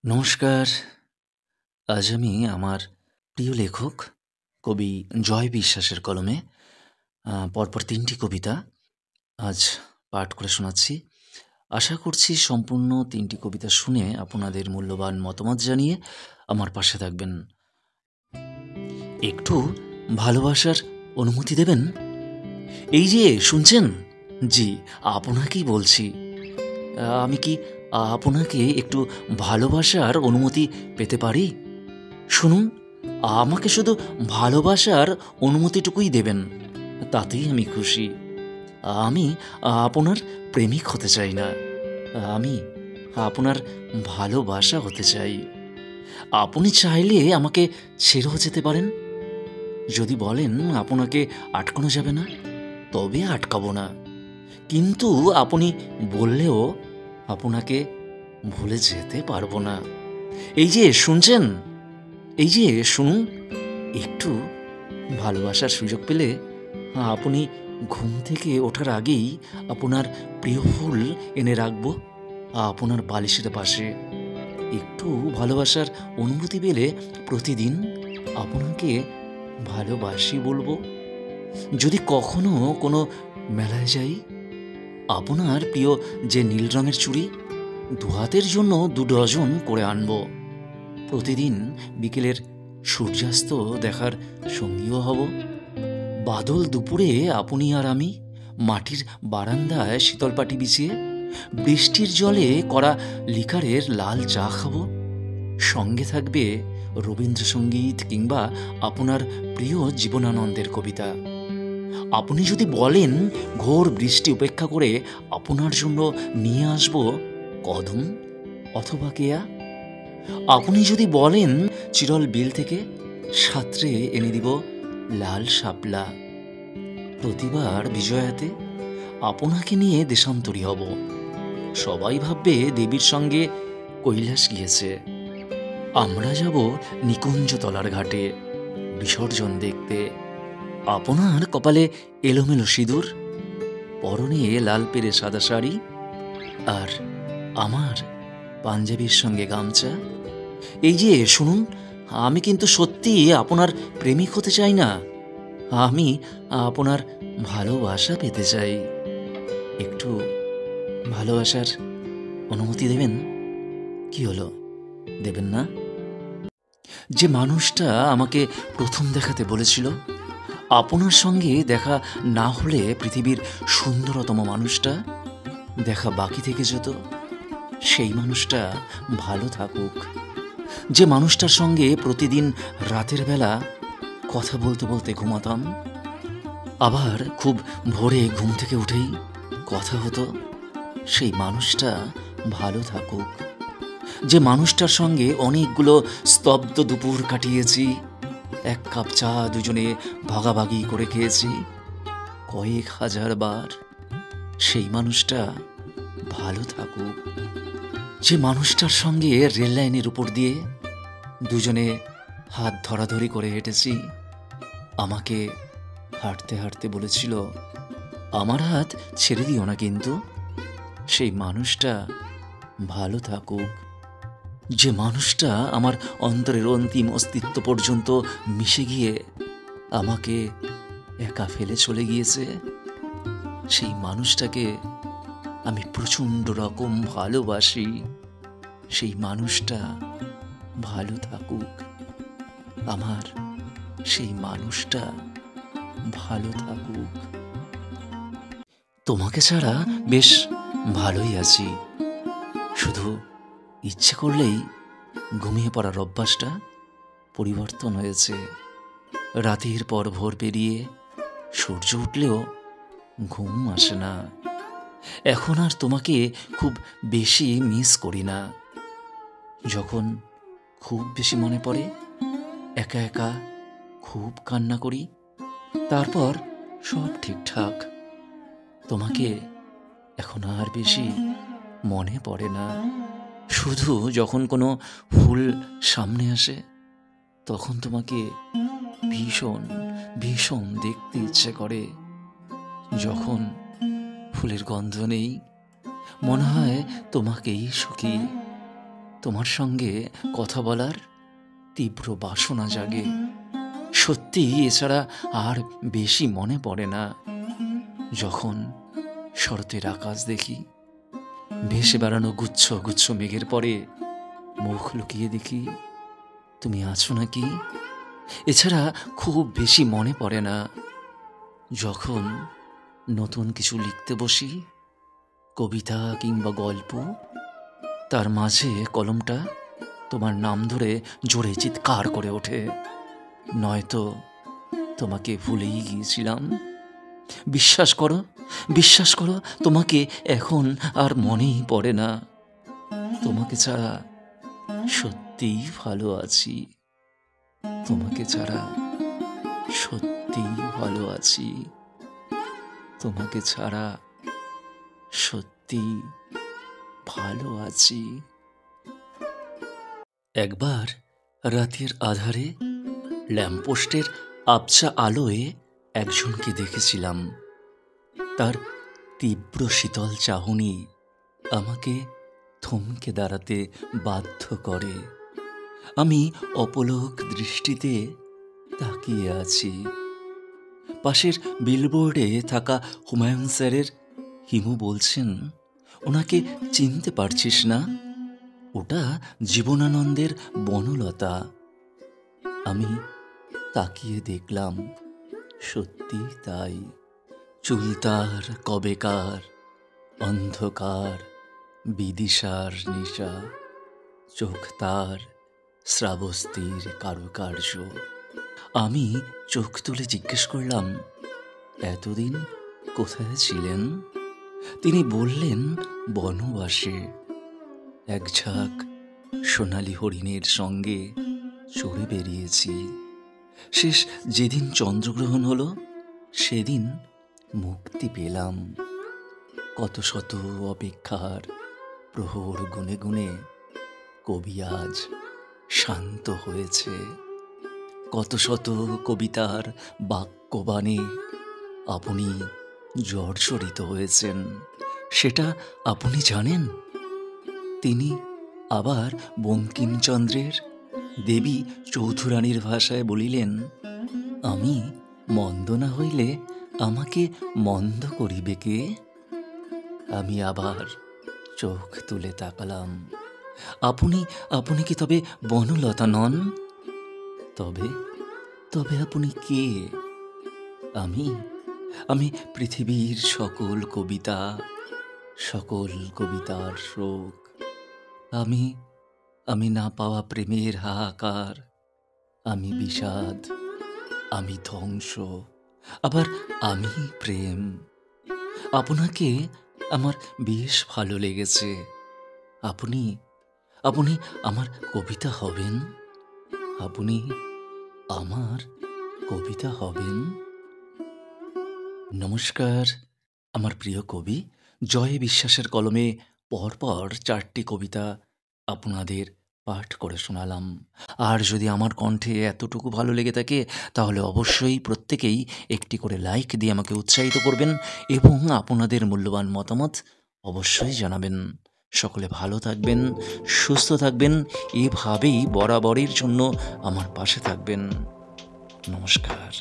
নমস্কার। আজ আমি আমার প্রিয় লেখক কবি জয় বিশ্বাসের কলমে পরপর ৩টি কবিতা আজ পাঠ করে শোনাচ্ছি। আশা করছি সম্পূর্ণ ৩টি কবিতা শুনে আপনাদের মূল্যবান মতামত জানিয়ে আমার পাশে থাকবেন। একটু ভালোবাসার অনুমতি দেবেন? এই যে শুনছেন? জি, আপনাকেই বলছি। আমি কি আপনাকে একটু ভালোবাসার অনুমতি পেতে পারি? শুনুন, আমাকে শুধু ভালোবাসার অনুমতিটুকুই দেবেন, তাতেই আমি খুশি। আমি আপনার প্রেমিক হতে চাই না, আমি আপনার ভালোবাসা হতে চাই। আপনি চাইলে আমাকে ছেড়েও যেতে পারেন। যদি বলেন আপনাকে আটকানো যাবে না, তবে আটকাবো না। কিন্তু আপনি বললেও আপনাকে ভুলে যেতে পারবো না। এই যে শুনছেন, এই যে শুনুন, একটু ভালোবাসার সুযোগ পেলে আপনি ঘুম থেকে ওঠার আগেই আপনার প্রিয় ফুল এনে রাখব আপনার বালিশের পাশে। একটু ভালোবাসার অনুভূতি পেলে প্রতিদিন আপনাকে ভালোবাসি বলবো। যদি কখনো কোনো মেলায় যাই, আপনার প্রিয় যে নীল রঙের চুড়ি ২ হাতের জন্য ২ ডজন করে আনব। প্রতিদিন বিকেলের সূর্যাস্ত দেখার সঙ্গীও হব। বাদল দুপুরে আপনি আর আমি মাটির বারান্দায় শীতল পাটি বিছিয়ে বৃষ্টির জলে করা লিকারের লাল চা খাব। সঙ্গে থাকবে রবীন্দ্রসঙ্গীত কিংবা আপনার প্রিয় জীবনানন্দের কবিতা। আপনি যদি বলেন ঘোর বৃষ্টি উপেক্ষা করে আপনার জন্য নিয়ে আসব কদম অথবা কেয়া। আপনি যদি বলেন চিরল বিল থেকে সাঁতরে এনে দিব লাল শাপলা। প্রতিবার বিজয়াতে আপনাকে নিয়ে দেশান্তরী হব। সবাই ভাববে দেবীর সঙ্গে কৈলাস গিয়েছে। আমরা যাব নিকুঞ্জতলার ঘাটে বিসর্জন দেখতে। আপনার কপালে এলোমেলো সিঁদুর, পরনে লাল পেরে সাদা শাড়ি, আর আমার পাঞ্জাবির সঙ্গে গামছা। এই যে শুনুন, আমি কিন্তু সত্যি আপনার প্রেমিক হতে চাই না, আমি আপনার ভালোবাসা পেতে চাই। একটু ভালোবাসার অনুমতি দেবেন? কি হলো, দেবেন না? যে মানুষটা আমাকে প্রথম দেখাতে বলেছিল আপনার সঙ্গে দেখা না হলে পৃথিবীর সুন্দরতম মানুষটা দেখা বাকি থেকে যেত, সেই মানুষটা ভালো থাকুক। যে মানুষটার সঙ্গে প্রতিদিন রাতের বেলা কথা বলতে বলতে ঘুমাতাম, আবার খুব ভোরে ঘুম থেকে উঠেই কথা হতো, সেই মানুষটা ভালো থাকুক। যে মানুষটার সঙ্গে অনেকগুলো স্তব্ধ দুপুর কাটিয়েছি, ১ কাপ চা দুজনে ভাগাভাগি করে খেয়েছি কয়েক হাজার বার, সেই মানুষটা ভালো থাকুক। যে মানুষটার সঙ্গে রেল লাইনের উপর দিয়ে দুজনে হাত ধরাধরি করে হেঁটেছি, আমাকে হাঁটতে হাঁটতে বলেছিল আমার হাত ছেড়ে দিও না কিন্তু, সেই মানুষটা ভালো থাকুক। যে মানুষটা আমার অন্তরের অন্তিম অস্তিত্ব পর্যন্ত মিশে গিয়ে আমাকে একা ফেলে চলে গিয়েছে, সেই মানুষটাকে আমি প্রচণ্ড রকম ভালোবাসি, সেই মানুষটা ভালো থাকুক। আমার সেই মানুষটা ভালো থাকুক। তোমাকে ছাড়া বেশ ভালোই আছি, শুধু ইচ্ছে করলেই ঘুমিয়ে পড়ার অভ্যাসটা পরিবর্তন হয়েছে। রাতের পর ভোর পেরিয়ে সূর্য উঠলেও ঘুম আসে না। এখন আর তোমাকে খুব বেশি মিস করি না। যখন খুব বেশি মনে পড়ে একা একা খুব কান্না করি, তারপর সব ঠিকঠাক। তোমাকে এখন আর বেশি মনে পড়ে না। শুধু যখন কোনো ফুল সামনে আসে তখন তোমাকে ভীষণ ভীষণ দেখতে ইচ্ছে করে। যখন ফুলের গন্ধ নেই মনে হয় তোমাকেই সুখী। তোমার সঙ্গে কথা বলার তীব্র বাসনা জাগে। সত্যি এছাড়া আর বেশি মনে পড়ে না। যখন শরতের আকাশ দেখি, ভেসে বেড়ানো গুচ্ছ গুচ্ছ মেঘের পরে মুখ লুকিয়ে দেখি তুমি আছো নাকি, এছাড়া খুব বেশি মনে পড়ে না। যখন নতুন কিছু লিখতে বসি, কবিতা কিংবা গল্প, তার মাঝে কলমটা তোমার নাম ধরে জোরে চিৎকার করে ওঠে, নয়তো তোমাকে ভুলেই গিয়েছিলাম। বিশ্বাস করো, তোমাকে এখন আর মনেই পড়ে না। তোমাকে ছাড়া সত্যিই ভালো আছি, তোমাকে ছাড়া সত্যিই ভালো আছি, তোমাকে ছাড়া সত্যি ভালো আছি। একবার রাতের আধারে ল্যাম্পপোস্টের আবছা আলোয় একজনকে দেখেছিলাম। তার তীব্র শীতল চাহনি আমাকে থমকে দাঁড়াতে বাধ্য করে। আমি অপলক দৃষ্টিতে তাকিয়ে আছি। পাশের বিলবোর্ডে থাকা হুমায়ুন স্যারের হিমু বলছেন, ওনাকে চিনতে পারছিস না? ওটা জীবনানন্দের বনলতা। আমি তাকিয়ে দেখলাম, সত্যি তাই। চুল তার কবেকার, অন্ধকার বিদিশার নিশা, চোখ তার শ্রাবস্তির কারুকার্য। আমি চোখ তুলে জিজ্ঞেস করলাম, এতদিন কোথায় ছিলেন? তিনি বললেন, বনবাসে। এক ঝাঁক সোনালি হরিণের সঙ্গে চড়ে বেরিয়েছি। শেষ যেদিন চন্দ্রগ্রহণ হলো, সেদিন মুক্তি পেলাম। কত শত অপেক্ষার প্রহর গুনে গুনে কবি আজ শান্ত হয়েছে। কত শত কবিতার বাক্যবাণে আপনি জর্জরিত হয়েছেন, সেটা আপনি জানেন? তিনি আবার বঙ্কিমচন্দ্রের দেবী চৌধুরানীর ভাষায় বলিলেন, আমি মন্দ না হইলে আমাকে মন্দ করিবে কে? আমি আবার চোখ তুলে তাকালাম। আপনি কি তবে বনলতা নন? তবে আপনি কে? আমি পৃথিবীর সকল কবিতার শোক। আমি না পাওয়া প্রেমের হাহাকার। আমি বিষাদ, আমি ধ্বংস, আবার আমি প্রেম। আপনাকে আমার বেশ ভালো লেগেছে। আপনি আমার কবিতা হবেন? আপনি আমার কবিতা হবেন? নমস্কার, আমার প্রিয় কবি জয় বিশ্বাসের কলমে পরপর 4টি কবিতা আপনাদের পাঠ করে শোনালাম। আর যদি আমার কণ্ঠে এতটুকু ভালো লেগে থাকে, তাহলে অবশ্যই প্রত্যেকেই একটি করে লাইক দিয়ে আমাকে উৎসাহিত করবেন এবং আপনাদের মূল্যবান মতামত অবশ্যই জানাবেন। সকলে ভালো থাকবেন, সুস্থ থাকবেন, এভাবেই বরাবরের জন্য আমার পাশে থাকবেন। নমস্কার।